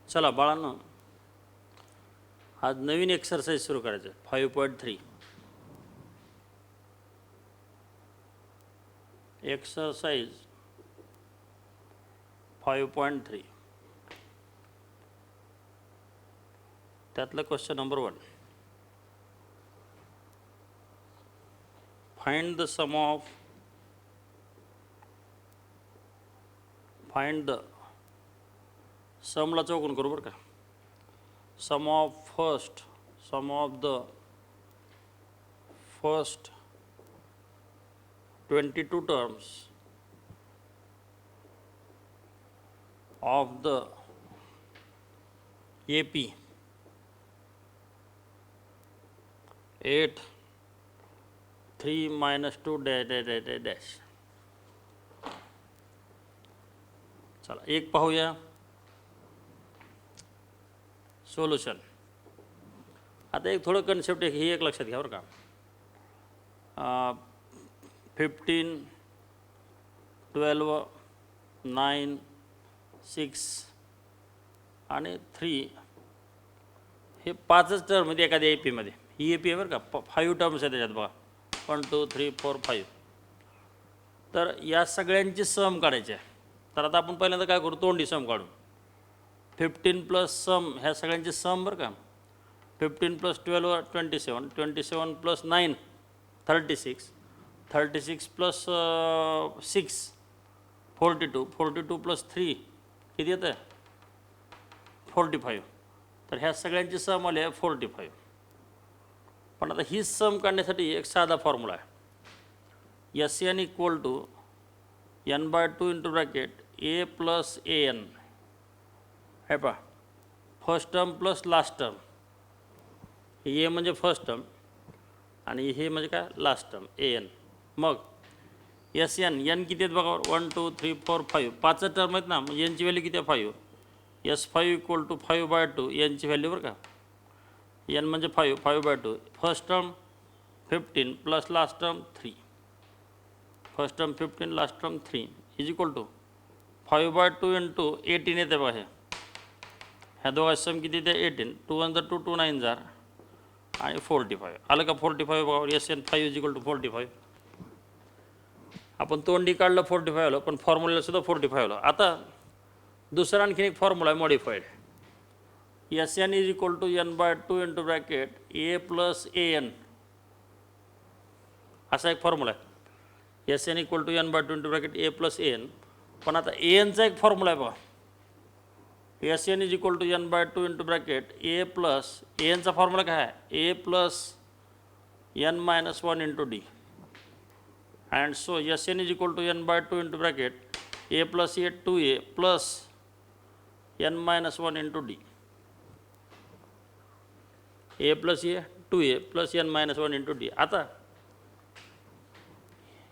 चला बाळांनो, आज नवीन एक्सरसाइज सुरू करायचं 5.3. एक्सरसाइज 5.3. त्यातलं क्वेश्चन नंबर 1. फाइंड द समला चौकून करू बरं का. Sum of the first 22 terms of the AP 8 3 minus 2 dash. चला एक पाहूया सोल्युशन. आता एक थोडं कन्सेप्ट ही एक लक्षात घ्या बरं का. 15 12 9 6 आणि 3 हे 5च टर्ममध्ये एखाद्या एपीमध्ये. ही एपी आहे बरं का. 5 टर्म्स आहे त्याच्यात बघा. 1 2 3 4 5. तर या सगळ्यांची सम काढायची आहे. तर आता आपण पहिल्यांदा काय करू, तोंडी सम काढू. 15 प्लस सम ह्या सगळ्यांची सम बरं का. 15 प्लस 12 27 27 प्लस 9 36 36 प्लस 6 42 42 प्लस 3 किती येतं 45. तर ह्या सगळ्यांची सम आली आहे 45. पण आता ही सम काढण्यासाठी एक साधा फॉर्म्युला आहे. SN equal to n/2 into bracket A plus AN. हे पहा, first term plus last term. हे म्हणजे फर्स्ट टर्म आणि हे म्हणजे काय लास्ट टर्म AN. मग SN किती आहेत बघा. 1 2 3 4 5 5 टर्म आहेत ना. मग यांची व्हॅल्यू किती आहे 5. S5 इक्वल टू 5/2 यांची व्हॅल्यू बरं का. N म्हणजे 5/2. First term 15 plus last term 3. First term 15 last term 3 is equal to 5/2 into 18 येते बघा. ह्या दोघांची सम किती येते 18. 2 1 2 2 9 जार आणि 45 आलं का. 45 बघा. SN 5 is equal to 45. आपण तोंडी काढलं 45 आलं, पण फॉर्म्युला सुद्धा 45 आलं. आता दुसरा आणखीन एक फॉर्म्युला आहे modified. SN is equal to n/2 into bracket A plus AN असा एक फॉर्म्युला आहे. SN equal to n/2 into bracket A plus AN. पण आता ANचा एक फॉर्म्युला आहे बघा. SN is equal to n/2 into bracket A plus ANचा फॉर्म्युला काय आहे A plus n-1 into D. And so SN is equal to n/2 into bracket A plus A 2A plus n-1 into D. A plus A 2A plus n-1 into D. आता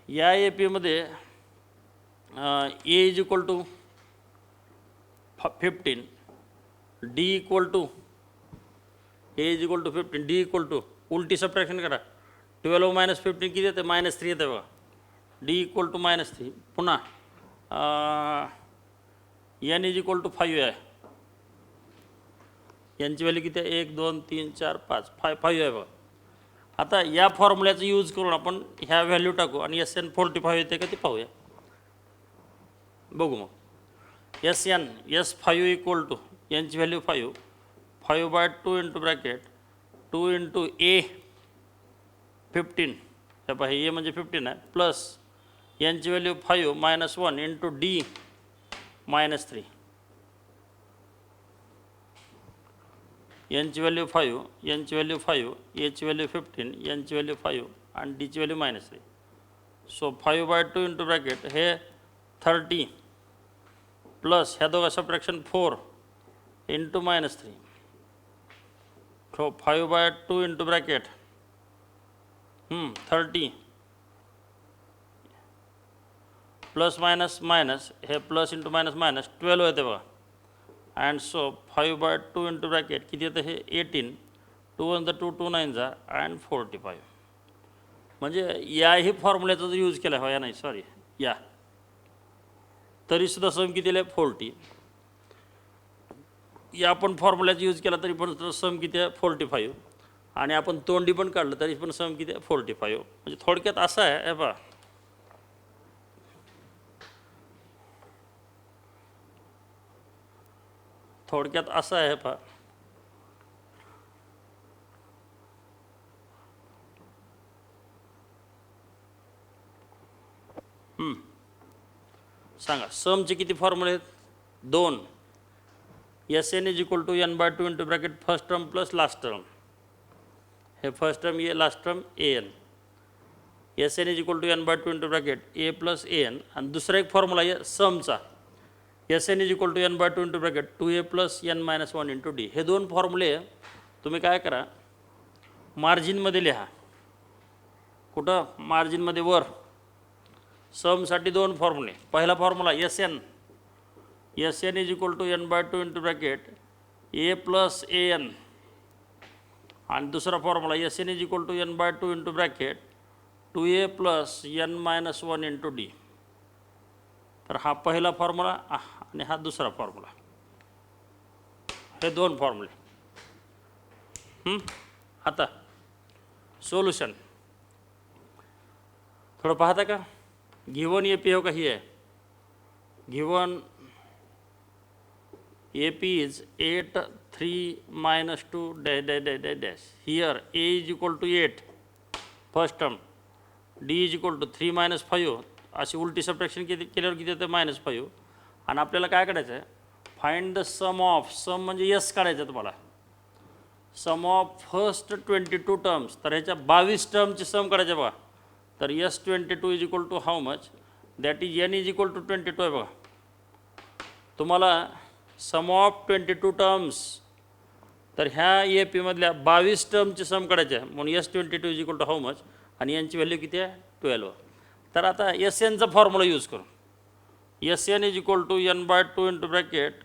या एपीमध्ये A is equal to 15, D equal to A is equal to 15, D equal to उलटी subtraction करा. 12 minus 15 किती येते -3 येते बघा. D equal to -3. पुन्हा N is equal to 5 आहे. यांची व्हॅल्यू किती आहे 1 2 3 4 5 5 आहे बघा. आता या फॉर्म्युल्याचा यूज करून आपण ह्या व्हॅल्यू टाकू आणि SN 45 येते का ते पाहूया. बघू मग. SN S5 इक्वल टू यांची value 5/2 into bracket 2 into A 15. हे पहा A म्हणजे 15 आहे प्लस यांची व्हॅल्यू 5 -1 इंटू D -3. यांची व्हॅल्यू 5 यांची व्हॅल्यू 5 याची व्हॅल्यू 15 यांची व्हॅल्यू 5 आणि Dची व्हॅल्यू -3. सो 5/2 इंटू ब्रॅकेट हे 30 प्लस ह्या दोघा subtraction 4 into -3. So 5/2 into bracket 30 plus minus minus हे प्लस इंटू मायनस मायनस 12 येते बघा. अँड सो 5/2 इंटू ब्रॅकेट किती येतं हे 18. 2 1 2 2 9 जा अँड 45. म्हणजे याही फॉर्म्युल्याचा जर यूज केला या नाही सॉरी या तरीसुद्धा सम किती आहे 40. या आपण फॉर्म्युल्याचा यूज केला तरी पण सम किती आहे 45 आणि आपण तोंडी पण काढलं तरी पण सम किती आहे 45. म्हणजे थोडक्यात असं आहे हे पहा, थोडक्यात असं आहे पहा, सांगा समचे किती फॉर्म्युले आहेत? 2. Sn is equal to n/2 into bracket first term plus last term, हे first term a last term an. Sn is equal to n/2 into bracket a plus an. आणि दुसरा एक फॉर्म्युला आहे समचा, Sn is equal to n/2 into bracket 2a plus n-1 into d. हे दोन फॉर्म्युले तुम्ही काय करा, मार्जिनमध्ये लिहा. कुठं? मार्जिनमध्ये वर. समसाठी दोन फॉर्म्युले. पहिला formula Sn is equal to n/2 into bracket a plus an. आणि दुसरा formula Sn is equal to n/2 into bracket 2a plus n-1 into d. तर हा पहिला फॉर्म्युला आणि हा दुसरा फॉर्म्युला, हे दोन फॉर्म्युले. आता सोल्युशन थोडं पाहता का? गिवन ए पी हो का ही आहे, given AP is 8 3 minus 2 dash dash dash dash dash. Here A is equal to 8 first term, D is equal to 3 minus 5. अशी उलटी सबट्रॅक्शन केल्यावर किती येतं? -5. आणि आपल्याला काय काढायचं आहे? फाइंड द सम ऑफ, सम म्हणजे यस काढायचं आहे तुम्हाला, सम ऑफ फर्स्ट 22 टर्म्स. तर ह्याच्या 22 टर्मची सम काढायचे बघा. तर S22 is equal to how much? That is n is equal to 22 आहे बघा. तुम्हाला सम ऑफ 22 टर्म्स, तर ह्या ए पीमधल्या 22 टर्मची सम काढायची आहे. म्हणून S22 is equal to how much, आणि यांची व्हॅल्यू किती आहे? 12. तर आता Snचा फॉर्म्युला यूज करू. Sn is equal to n/2 into bracket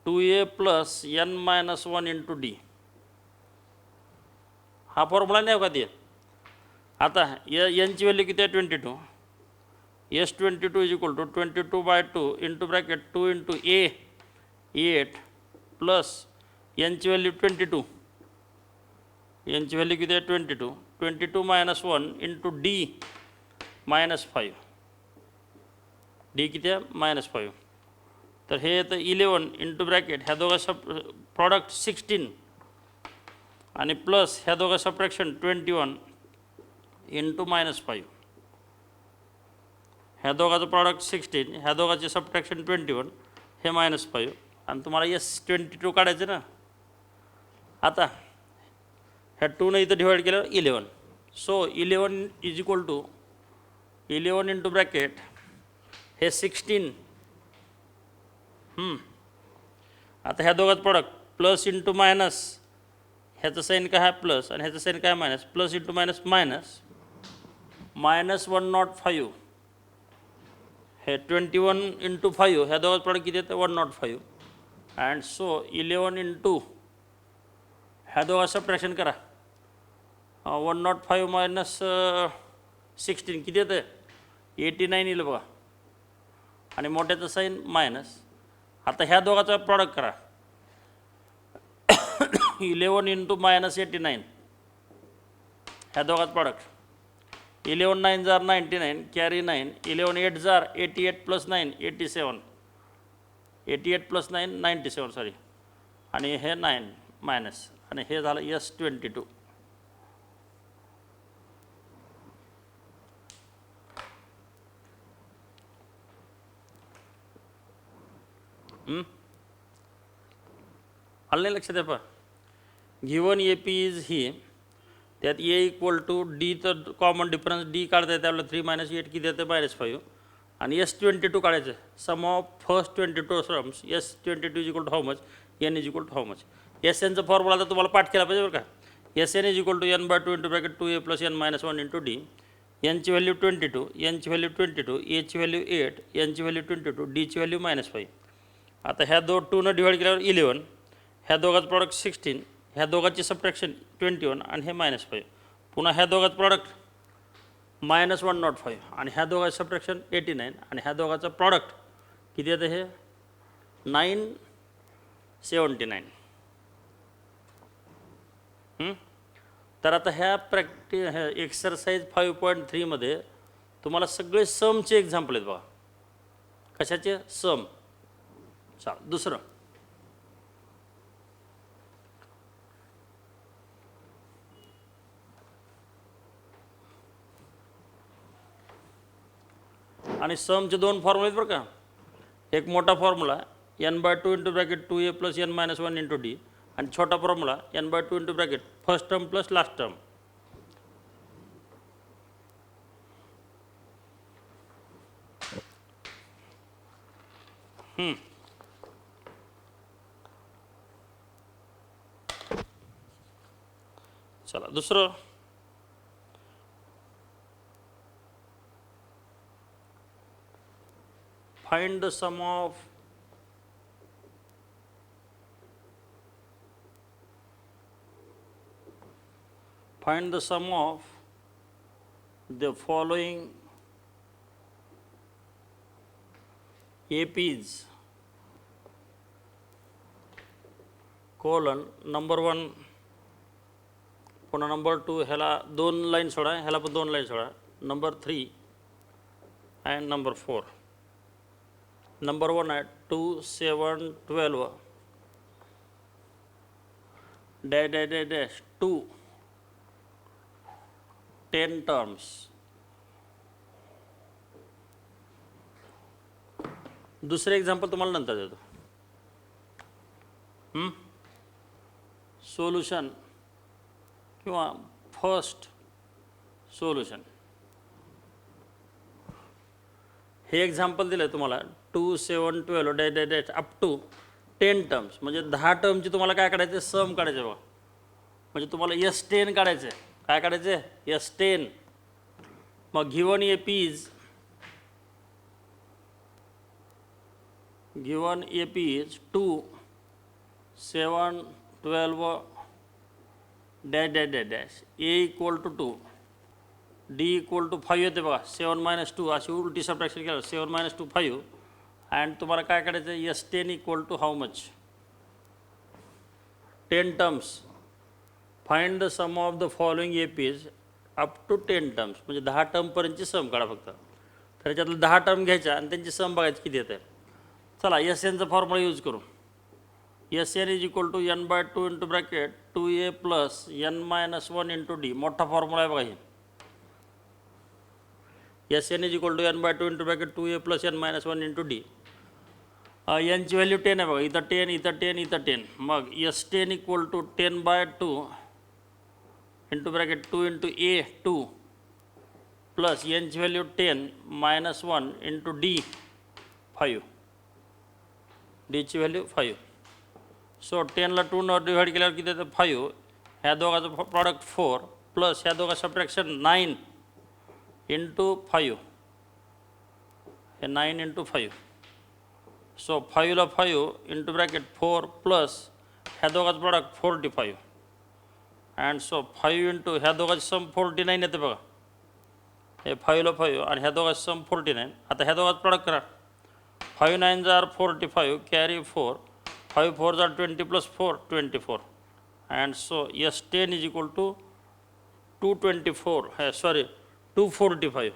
2a plus n-1 into d. हा फॉर्म्युला नाही का ते? आता यांची व्हॅल्यू किती आहे? 22. S22 is equal to 22/2 into bracket 2 into a 8 plus यांची व्हॅल्यू 22, यांची व्हॅल्यू किती आहे? 22. 22 - 1 इंटू d -5. d किती आहे? -5. तर हे येतं 11 इंटू ब्रॅकेट ह्या दोघांचा प्रॉडक्ट 16 आणि प्लस ह्या दोघा सबट्रॅक्शन 21 इंटू -5. ह्या दोघाचं प्रॉडक्ट 16, ह्या दोघाचे सबट्रॅक्शन 21, हे -5. आणि तुम्हाला S22 काढायचं ना. आता ह्या 2 इथं डिवाईड केल्यावर 11. So 11 is equal to 11 into bracket हे 16. आता ह्या दोघात प्रॉडक्ट प्लस इंटू मायनस, ह्याचं साईन काय आहे? प्लस, आणि ह्याचं साईन काय? Minus. Plus into minus minus, -105. हे 21 इंटू 5, ह्या दोघात प्रॉडक्ट किती येतं? 105. अँड सो 11 इंटू ह्या दोघा सबट्रॅक्शन करा. 105 मायनस 16 किती येतं? 89 येईल बघा. आणि मोठ्याचं साईन मायनस. आता ह्या दोघाचा प्रॉडक्ट करा. 11 इंटू -89, ह्या दोघात प्रॉडक्ट. 11 9 जार 99, कॅरी 9. 11 8 जार 88 प्लस 9 87, 88 प्लस 9 97 सॉरी, आणि हे 9 मायनस, आणि हे झालं S22. आलं नाही लक्षात आहे? पहा, given A P is he, त्यात ए इक्वल टू डी, तर कॉमन डिफरन्स डी काढता येते आपल्याला. 3 - 8 किती येते? -5. आणि S22 काढायचं. Sum of first 22 terms. S22 is equal to how much? n is equal to how much? Snचा फॉर्म्युला तर तुम्हाला पाठ केला पाहिजे बरं का. Sn is equal to n/2 into bracket 2a plus n-1 into d. यांची व्हॅल्यू 22, यांची व्हॅल्यू 22, एची व्हॅल्यू 8, यांची व्हॅल्यू 22, डीची व्हॅल्यू -5. आता ह्या 2 डिवाईड केल्यावर 11, ह्या दोघाचं प्रॉडक्ट 16, ह्या दोघांची सबट्रॅक्शन 21, आणि हे -5. पुन्हा ह्या दोघात प्रॉडक्ट -105, आणि ह्या दोघाचं सबट्रॅक्शन 89, आणि ह्या दोघाचं प्रॉडक्ट किती येतं? हे 9 79. तर आता ह्या एक्सरसाइज 5.3 मध्ये तुम्हाला सगळे समचे एक्झाम्पल आहेत बघा. कशाचे? सम. चला दुसरं, आणि समचे दोन फॉर्म्युले आहेत बरं का. एक मोठा formula n/2 into bracket 2a plus n minus 1 into D, आणि छोटा formula n/2 into bracket first term plus last term. चला दुसरं, find the sum of the following APs colon number 1 पुन्हा नंबर 2, ह्याला 2 लाईन सोडा, ह्याला पण 2 line soda, number 3 and number 4. Number 1 आहे 2, 7, 12 dash 2 10 terms. दुसरे एक्झाम्पल तुम्हाला नंतर देतो. सोल्युशन किंवा फर्स्ट सोल्युशन. हे एक्झाम्पल दिलं आहे तुम्हाला 2, 7, 12 डॅश अप टू 10 टर्म्स. म्हणजे 10 टर्मची तुम्हाला काय काढायचं? सम काढायचे बघा. म्हणजे तुम्हाला S10 काढायचं आहे. काय काढायचं आहे? S10. मग given APs 2, 7, 12 dash A equal to 2, D equal to 5 येते बघा. 7 मायनस 2 अशी उलटी सबट्रॅक्शन केलं. 7 मायनस 2 5. अँड तुम्हाला काय काढायचं? S10 equal to how much? 10 terms. Find the sum of the following APs up to 10 terms. म्हणजे 10 टर्मपर्यंतची सम काढा फक्त. तर याच्यातलं 10 टर्म घ्यायच्या आणि त्यांची सम बघायची किती येते. चला SNचा फॉर्म्युला यूज करू. SN is equal to n/2 into bracket 2a plus n minus 1 into D. मोठा फॉर्म्युला आहे बघा हे. SN is equal to n/2 into bracket 2a plus n minus 1 into D. यांची व्हॅल्यू 10 आहे बघा. इथं 10, इथं 10, इथं 10. मग S10 equal to 10/2 into bracket 2 into a 2 plus यांची व्हॅल्यू 10 मायनस 1 इंटू डी 5. डीची व्हॅल्यू 5. सो 10ला 2 डिवाइड केल्यावर किती येतं? 5. ह्या दोघाचं प्रॉडक्ट 4 प्लस ह्या दोघा सबट्रॅक्शन 9 इंटू 5. हे 9 इंटू 5. सो 5ला 5 इंटू ब्रॅकेट 4 प्लस ह्या दोघाचं प्रॉडक्ट 45. अँड सो 5 इंटू ह्या दोघाची सम 49 येते बघा. हे 5ला 5 आणि ह्या दोघाची सम 49. आता ह्या दोघाचं प्रॉडक्ट करा. 5 9 जार 45 कॅरी 4. 5 4 जार 20 plus 4 24. And so S10 is equal to 245.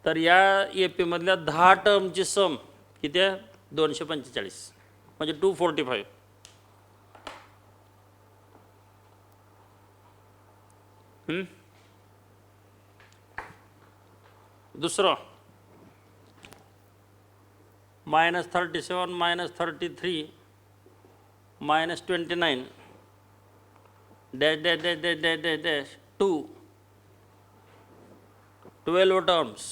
तर या AP मधल्या 10 टर्मची सम किती आहे? 245. म्हणजे 245. दुसरं -37 -33 -29 डॅश 2 12 टर्म्स.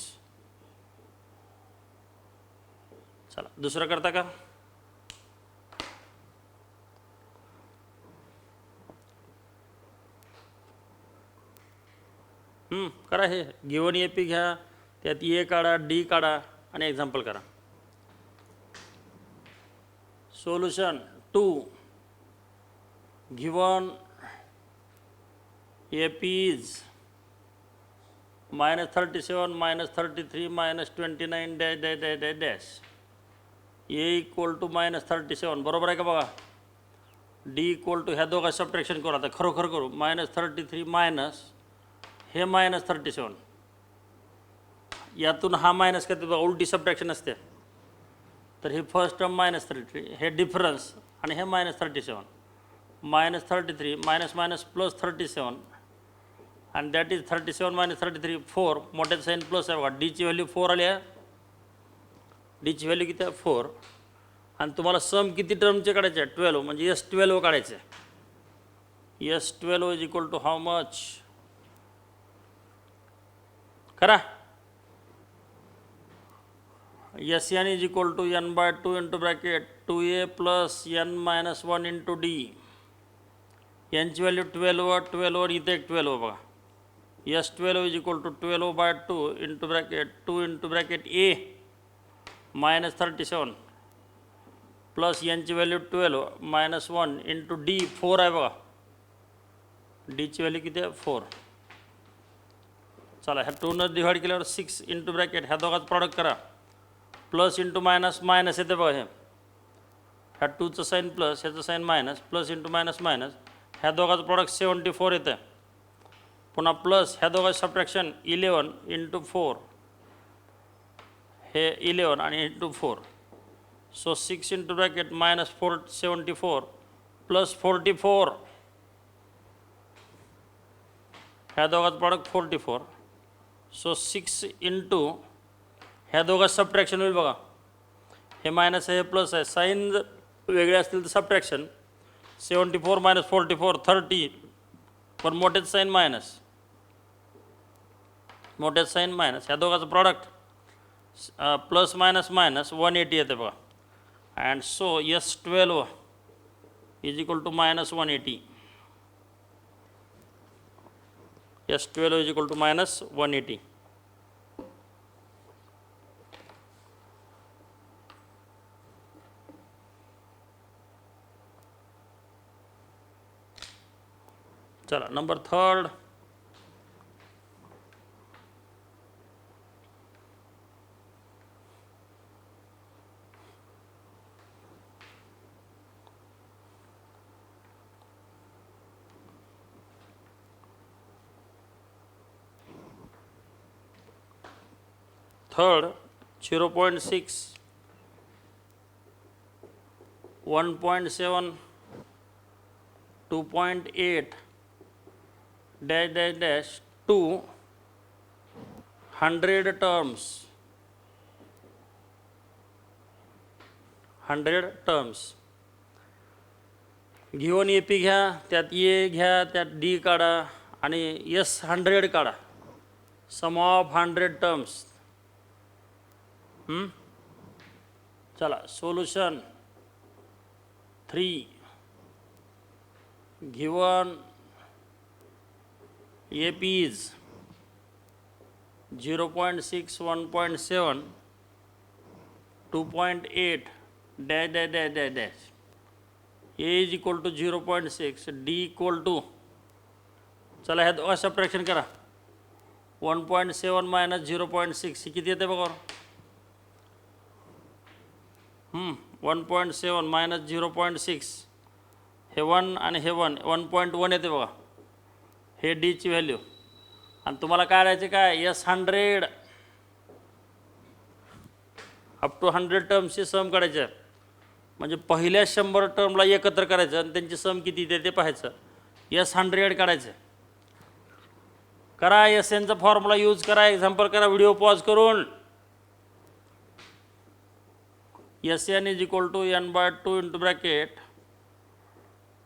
चला दुसरं करता का? करा. हे गिवन AP घ्या, त्यात A काढा, D काढा आणि एक्झाम्पल करा. Solution 2 given APs -37 -33 -29 dash A equal to -37 बरोबर आहे का बघा. डी इक्वल टू ह्या दोघा सबट्रॅक्शन करू आता खरोखर करू. -33 मायनस हे -37 यातून हा मायनस करते बघा उलटी सबट्रॅक्शन असते. तर हे फर्स्ट टर्म -33 हे डिफरन्स आणि हे -37 -33 मायनस मायनस +37 आणि दॅट इज 37 - 33 4 मोठ्याचं साईन प्लस आहे बघा. डीची व्हॅल्यू 4 आली आहे. डीची व्हॅल्यू किती आहे 4 आणि तुम्हाला सम किती टर्मचे काढायचे आहे 12 म्हणजे S12 काढायचे आहे. S12 is equal to how much करा. Sn is equal to n/2 into bracket 2a plus n-1 into D. यांची व्हॅल्यू 12 इथे एक 12 बघा. S12 is equal to 12/2 into bracket 2 into bracket a -37 plus यांची व्हॅल्यू 12 -1 इंटू डी 4 आहे बघा. डीची value किती आहे 4. चला ह्या 2 डिवाईड केल्यावर 6 इंटू ब्रॅकेट ह्या दोघात प्रॉडक्ट करा. प्लस इंटू मायनस मायनस येते बघा. हे ह्या 2चं साईन प्लस ह्याचं sign minus plus into minus minus ह्या दोघाचं प्रॉडक्ट 74 येतं. पुन्हा प्लस ह्या दोघाचं सबट्रॅक्शन 11 इंटू 4 हे 11 आणि into 4 so 6 into bracket -474 plus 44 ह्या दोघाचं प्रॉडक्ट 44 सो 6 इंटू ह्या दोघात सबट्रॅक्शन होईल बघा. हे मायनस आहे हे प्लस आहे. साईन जर वेगळे असतील तर सबट्रॅक्शन 74 - 44 30 पण मोठेच साईन मायनस मोठेच साईन मायनस ह्या दोघाचं प्रॉडक्ट प्लस मायनस मायनस 180 येते बघा. And so S12 is equal to -180. S12 is equal to -180. चला number 3. Third 0.6 1.7 2.8 dash dash dash 2 100 terms 100 terms. Given A P घ्या त्यात ए घ्या त्यात डी काढा आणि S100 काढा. सम ऑफ 100 टर्म्स. चला solution 3 given A P is 0.6 1.7 2.8 dash dash dash dash dash. A is equal to 0.6 D equal to चला ह्या दोघा सबट्रॅक्शन करा. 1.7 मायनस 0.6 हे किती येते बघा. 1.7 मायनस 0.6 हे 1 आणि हे 1.1 येते बघा. हे डीची व्हॅल्यू आणि तुम्हाला काढायचे काय S100 अप टू 100 टर्म्सची सम काढायचे आहे. म्हणजे पहिल्या 100 टर्मला एकत्र करायचं आणि त्यांची सम किती येते ते पाहायचं. S100 काढायचं. करा SNचा फॉर्म्युला यूज करा. एक्झाम्पल करा व्हिडिओ पॉज करून. Sn is equal to n/2 into bracket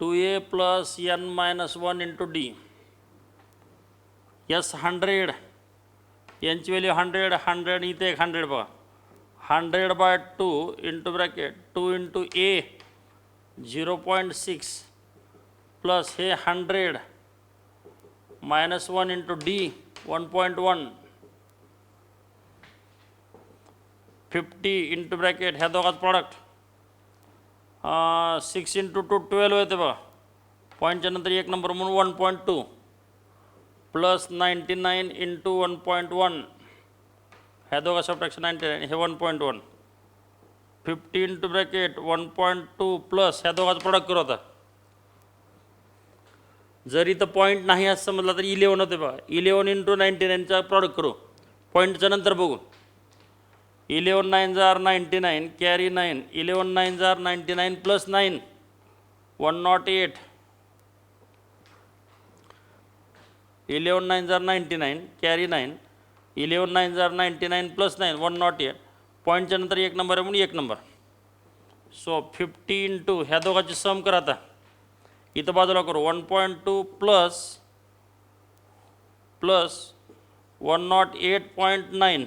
2a plus n-1 into D. S100 यांची व्हॅल्यू 100 इथे 100 बघा. 100/2 into bracket 2 into a 0.6 plus हे 100 -1 इंटू डी 1.1 50 इंटू ब्रॅकेट ह्या दोघात प्रॉडक्ट 6 इंटू 2 12 येते बघा. पॉईंटच्या नंतर एक नंबर म्हणून 1.2 प्लस 99 इंटू 1.1 ह्या दोघा सबट्रॅक्शन 99 हे 1.1 50 इंटू ब्रॅकेट 1.2 प्लस ह्या दोघांचं प्रॉडक्ट करू आता. जर इथं पॉईंट नाही असं समजलं तर 11 होते बघा. 11 इंटू 99चा प्रॉडक्ट करू. पॉईंटच्या नंतर बघू. 11 9 जार 99 कॅरी 9. 11 9 जार 99 प्लस 9 108. 11 9 जार 99 कॅरी 9. 11 9 जार 99 प्लस 9 108. पॉईंटच्या नंतर एक नंबर आहे म्हणून एक नंबर. सो 50 इंटू ह्या दोघांची सम करा आता. इथं बाजूला करू. 1.2 प्लस 108.9.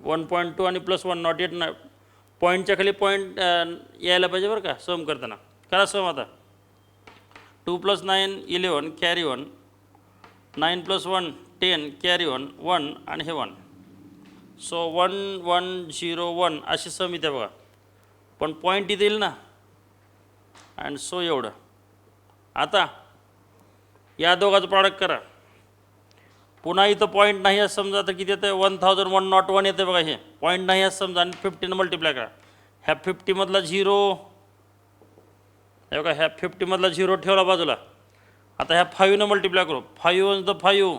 1.2 आणि प्लस 108 पॉईंटच्या खाली पॉईंट यायला पाहिजे बरं का सम करताना. करा सम आता. 2 + 9 11 कॅरी 1. 9 + 1 10 कॅरी 1 आणि हे 1. सो 1 1 0 1 अशी सम इथे बघा. पण पॉईंट इथे येईल ना. अँड सो एवढं. आता या दोघांचं प्रॉडक्ट करा. पुन्हा इथं पॉईंट नाही असं समजा तर किती येतं 1101 येते बघा. हे पॉईंट नाही असं समजा आणि 50 मल्टिप्लाय करा. ह्या 50मधला 0 हे बघा. ह्या 50मधला 0 ठेवला बाजूला. आता ह्या 5ने मल्टिप्लाय करू. 5 × 5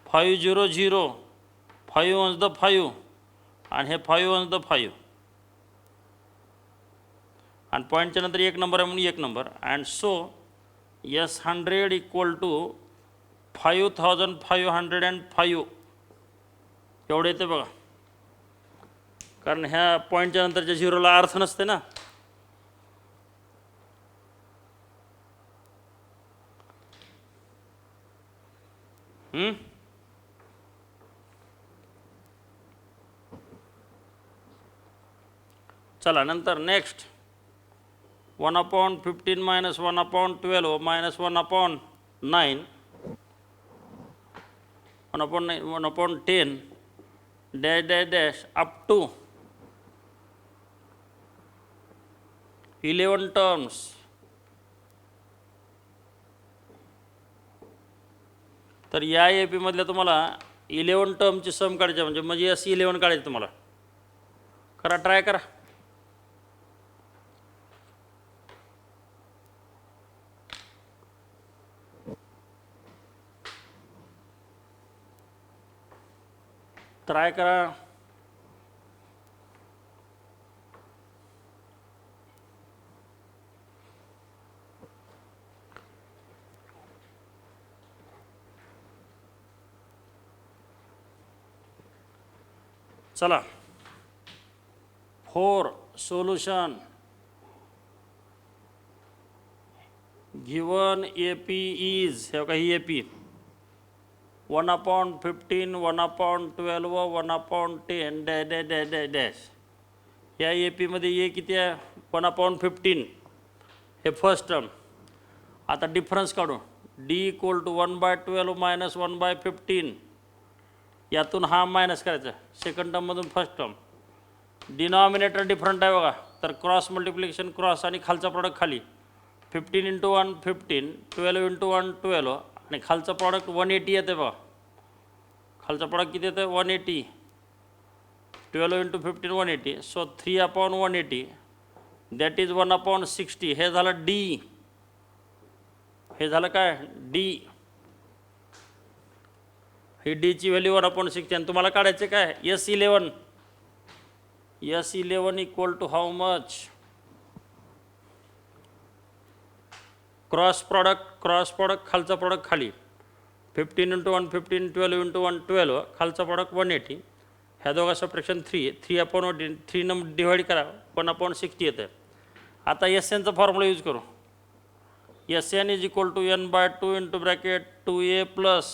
5 0 0 5 × 5 आणि हे 5 × 5 आणि पॉईंटच्या नंतर एक नंबर आहे म्हणून एक number. And so S100 equal to 5505 एवढे येते बघा. कारण ह्या पॉईंटच्या नंतरच्या झिरोला अर्थ नसते ना. चला नंतर next 1/15 - 1/12 - 1/9 1/10 dash dash dash up to 11 terms. तर या AP-मधल्या तुम्हाला 11 टर्मची सम काढायची म्हणजे S11 काढायचं तुम्हाला. करा ट्राय करा. ट्राय करा. चला 4 सोल्युशन गिवन AP इज हे बघा. ही AP 1/15 1/12 1/10 dash dash dash dash dash. या AP-मध्ये ये किती आहे 1/15 हे फर्स्ट टर्म. आता डिफरन्स काढू. D = 1/12 - 1/15 यातून हा मायनस करायचा सेकंड टर्ममधून फर्स्ट टर्म. डिनॉमिनेटर डिफरंट आहे बघा. तर क्रॉस मल्टिप्लिकेशन क्रॉस आणि खालचा प्रॉडक्ट खाली. 15 × 1 15 12 × 1 12 आणि खालचा प्रॉडक्ट 180 येते बघा. खालचा प्रॉडक्ट किती येतं 180. 12 × 15 180. So 3/180 that is 1/60. हे झालं D. हे झालं काय D. ही डीची व्हॅल्यू 1/60 आणि तुम्हाला काढायचे काय S11. S11 equal to how much cross product खालचा प्रॉडक्ट खाली. 15 × 1 15 12 × 1 12 खालचा प्रॉडक्ट 180. ह्या दोघा सबट्रॅक्शन 3/180 3 डिवाइड करा 1/60 येतं. आता SNचा फॉर्म्युला यूज करू. SN is equal to n/2 into bracket 2a plus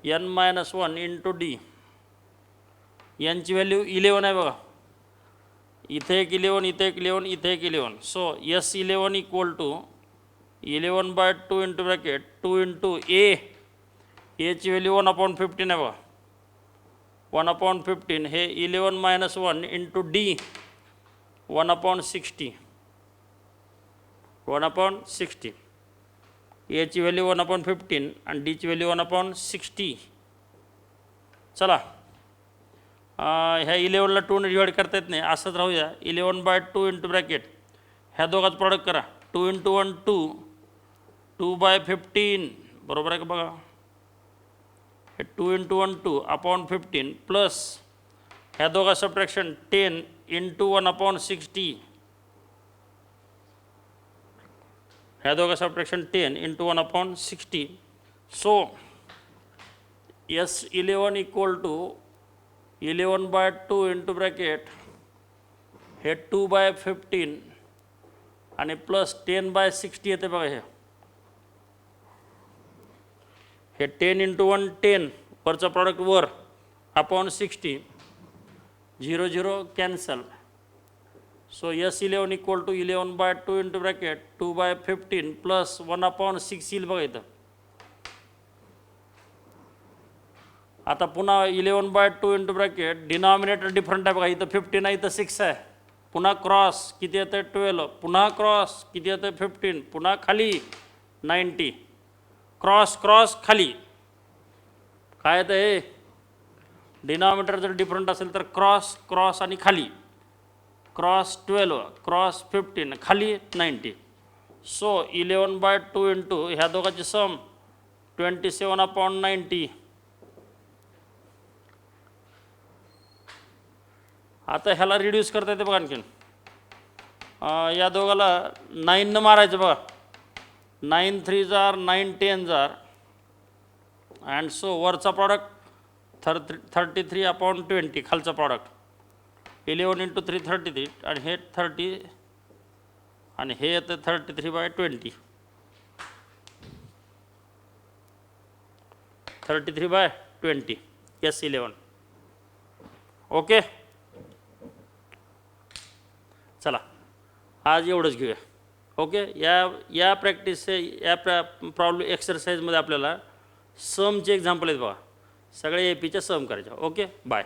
n - 1 into D. यांची व्हॅल्यू 11 आहे बघा. इथे एक 11 इथे एक 11 इथे एक 11. So S11 equal to 11/2 into bracket 2 into A. ची व्हॅल्यू 1/15 आहे बघा. 1/15 हे 11 - 1 इंटू D 1/60. 1/60. ची व्हॅल्यू 1/15 आणि Dची व्हॅल्यू 1/60. चला ह्या 11ला 2ने डिवाईड करता येत नाही, असंच राहूया. 11/2 इंटू ब्रॅकेट ह्या दोघात प्रॉडक्ट करा. 2 इंटू 1 2, 2/15 बरोबर आहे का बघा. हे 2 इंटू 1 2 अपॉन 15 प्लस ह्या दोघा सबट्रॅक्शन 10 इंटू 1/60. ह्या दोघा subtraction 10 into 1/60. So S11 equal to 11/2 into bracket हे 2/15 आणि प्लस 10/60 येते बघा. हे 10 इंटू 1 10 वरचा प्रॉडक्ट वर upon 60 0 0 cancel. So S11 equal to 11/2 into bracket 2/15 plus 1/6 येईल बघा इथं. आता पुन्हा 11/2 इंटू ब्रॅकेट डिनॉमिनेटर डिफरंट आहे बघा. इथं 15 आहे, इथं 6 आहे. पुन्हा क्रॉस किती येतं 12, पुन्हा क्रॉस किती येतं 15, पुन्हा खाली 90, क्रॉस क्रॉस खाली. काय येतं हे डिनॉमिनेटर जर डिफरंट असेल तर क्रॉस क्रॉस आणि खाली. क्रॉस 12 क्रॉस 15 खाली 90. सो 11/2 इंटू ह्या दोघांची सम 27/90. आता ह्याला रिड्यूस करता येते बघा आणखीन. या दोघाला 9 मारायचं बघा. 9 3s are 9 10s are and so वरचा प्रॉडक्ट 33/20 खालचा प्रॉडक्ट 11 इंटू 3 33 आणि हे 30 आणि हे येतं 33/20. 33/20 S11. ओके, चला आज एवढंच घेऊया. ओके, या प्रॅक्टिसचे या प्रॉब्लेम एक्सरसाइजमध्ये आपल्याला समचे एक्झाम्पल आहेत बघा. सगळे AP च्या सम करायचे. Okay, bye.